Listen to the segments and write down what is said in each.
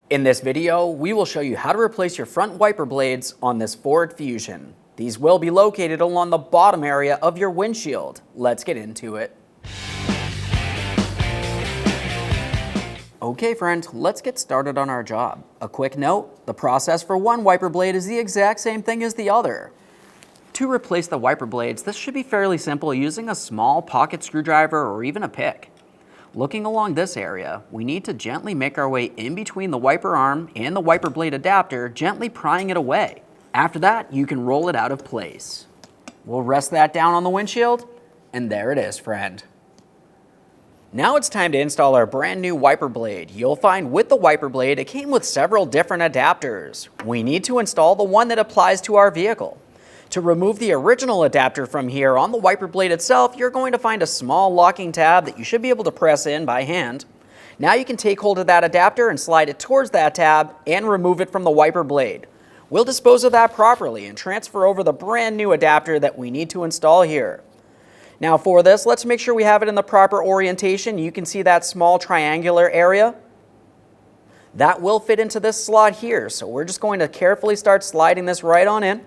In this video, we will show you how to replace your front wiper blades on this Ford Fusion. These will be located along the bottom area of your windshield. Let's get into it. Okay friend, let's get started on our job. A quick note, the process for one wiper blade is the exact same thing as the other. To replace the wiper blades, this should be fairly simple using a small pocket screwdriver or even a pick. Looking along this area, we need to gently make our way in between the wiper arm and the wiper blade adapter, gently prying it away. After that, you can roll it out of place. We'll rest that down on the windshield, and there it is, friend. Now it's time to install our brand new wiper blade. You'll find with the wiper blade, it came with several different adapters. We need to install the one that applies to our vehicle. To remove the original adapter from here on the wiper blade itself, you're going to find a small locking tab that you should be able to press in by hand. Now you can take hold of that adapter and slide it towards that tab and remove it from the wiper blade. We'll dispose of that properly and transfer over the brand new adapter that we need to install here. Now for this, let's make sure we have it in the proper orientation. You can see that small triangular area. That will fit into this slot here, so we're just going to carefully start sliding this right on in.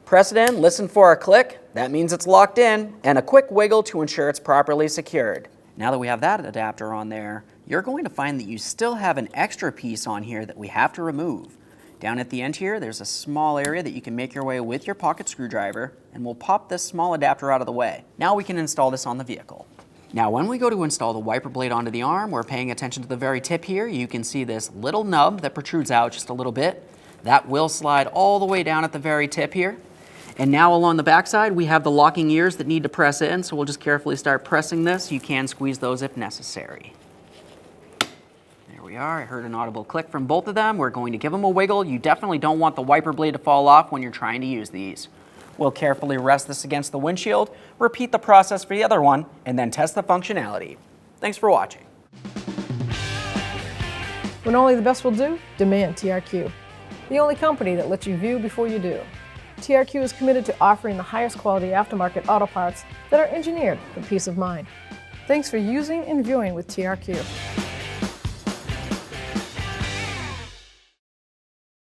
Press it in, listen for a click, that means it's locked in, and a quick wiggle to ensure it's properly secured. Now that we have that adapter on there, you're going to find that you still have an extra piece on here that we have to remove. Down at the end here, there's a small area that you can make your way with your pocket screwdriver, and we'll pop this small adapter out of the way. Now we can install this on the vehicle. Now when we go to install the wiper blade onto the arm, we're paying attention to the very tip here. You can see this little nub that protrudes out just a little bit. That will slide all the way down at the very tip here. And now along the backside, we have the locking ears that need to press in, so we'll just carefully start pressing this. You can squeeze those if necessary. There we are. I heard an audible click from both of them. We're going to give them a wiggle. You definitely don't want the wiper blade to fall off when you're trying to use these. We'll carefully rest this against the windshield, repeat the process for the other one, and then test the functionality. Thanks for watching. When only the best will do, demand TRQ. The only company that lets you view before you do. TRQ is committed to offering the highest quality aftermarket auto parts that are engineered for peace of mind. Thanks for using and viewing with TRQ.